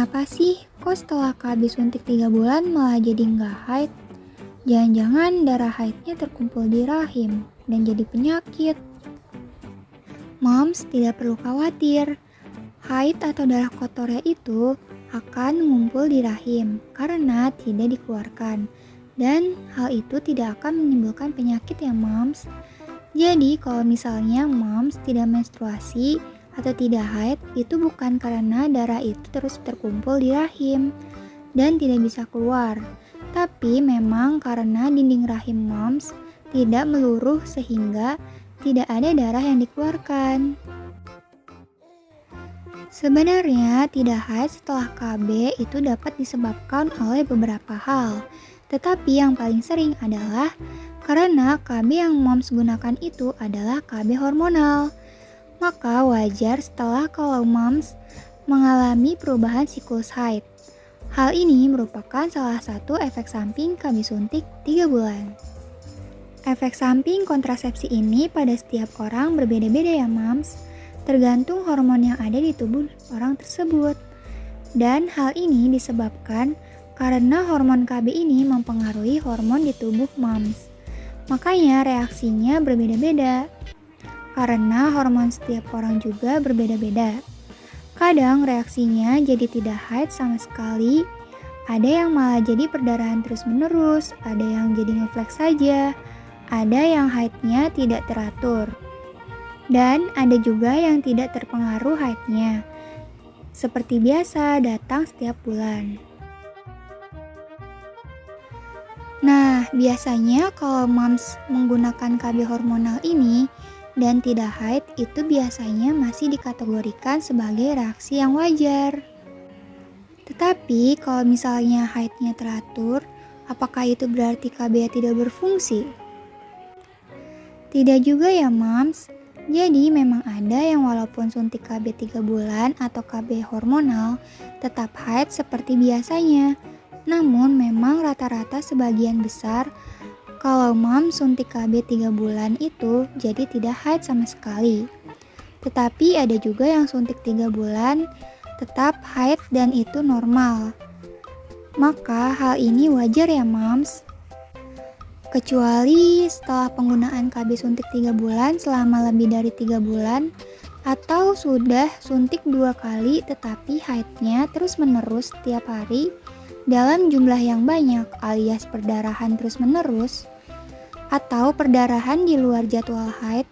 Kenapa sih kok setelah KB suntik 3 bulan malah jadi nggak haid? Jangan-jangan darah haidnya terkumpul di rahim dan jadi penyakit. Moms tidak perlu khawatir. Haid atau darah kotornya itu akan mengumpul di rahim karena tidak dikeluarkan. Dan hal itu tidak akan menimbulkan penyakit ya moms. Jadi kalau misalnya moms tidak menstruasi atau tidak haid, itu bukan karena darah itu terus terkumpul di rahim dan tidak bisa keluar, tapi memang karena dinding rahim moms tidak meluruh sehingga tidak ada darah yang dikeluarkan. Sebenarnya tidak haid setelah KB itu dapat disebabkan oleh beberapa hal, tetapi yang paling sering adalah karena KB yang moms gunakan itu adalah KB hormonal. Maka wajar setelah kalau moms mengalami perubahan siklus haid. Hal ini merupakan salah satu efek samping KB suntik 3 bulan. Efek samping kontrasepsi ini pada setiap orang berbeda-beda ya moms, tergantung hormon yang ada di tubuh orang tersebut. Dan hal ini disebabkan karena hormon KB ini mempengaruhi hormon di tubuh moms. Makanya reaksinya berbeda-beda. Karena hormon setiap orang juga berbeda-beda. Kadang reaksinya jadi tidak haid sama sekali, ada yang malah jadi perdarahan terus-menerus, ada yang jadi ngefleks saja, ada yang haidnya tidak teratur, dan ada juga yang tidak terpengaruh haidnya. Seperti biasa datang setiap bulan. Nah, biasanya kalau moms menggunakan KB hormonal ini dan tidak haid, itu biasanya masih dikategorikan sebagai reaksi yang wajar. Tetapi kalau misalnya haidnya teratur, apakah itu berarti KB tidak berfungsi? Tidak juga ya moms. Jadi memang ada yang walaupun suntik KB 3 bulan atau KB hormonal tetap haid seperti biasanya. Namun memang rata-rata sebagian besar kalau moms suntik KB 3 bulan itu jadi tidak haid sama sekali. Tetapi ada juga yang suntik 3 bulan tetap haid dan itu normal. Maka hal ini wajar ya moms. Kecuali setelah penggunaan KB suntik 3 bulan selama lebih dari 3 bulan atau sudah suntik 2 kali tetapi haidnya terus menerus setiap hari dalam jumlah yang banyak alias perdarahan terus menerus atau perdarahan di luar jadwal haid.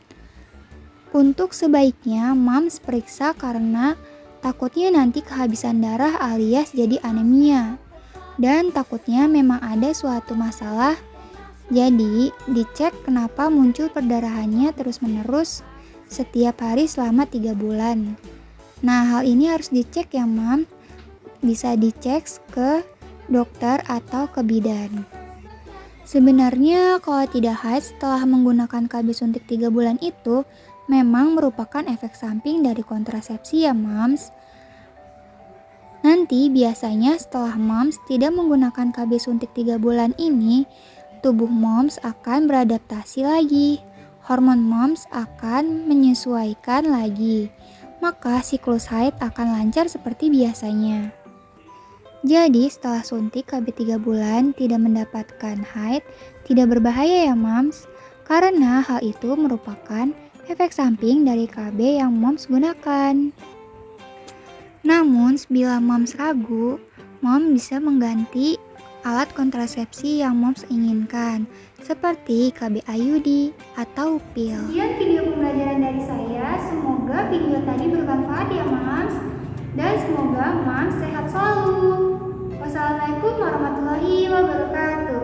Untuk sebaiknya moms periksa karena takutnya nanti kehabisan darah alias jadi anemia. Dan takutnya memang ada suatu masalah. Jadi dicek kenapa muncul perdarahannya terus-menerus setiap hari selama 3 bulan. Nah, hal ini harus dicek ya moms. Bisa dicek ke dokter atau ke bidan. Sebenarnya kalau tidak haid setelah menggunakan KB suntik 3 bulan itu memang merupakan efek samping dari kontrasepsi ya moms. Nanti biasanya setelah moms tidak menggunakan KB suntik 3 bulan ini, tubuh moms akan beradaptasi lagi. Hormon moms akan menyesuaikan lagi. Maka siklus haid akan lancar seperti biasanya. Jadi setelah suntik KB 3 bulan tidak mendapatkan haid, tidak berbahaya ya moms, karena hal itu merupakan efek samping dari KB yang moms gunakan. Namun bila moms ragu, moms bisa mengganti alat kontrasepsi yang moms inginkan, seperti KB IUD atau pil. Sekian video pembelajaran dari saya, semoga video tadi bermanfaat ya moms, dan semoga moms sehat selalu. Wassalamualaikum warahmatullahi wabarakatuh.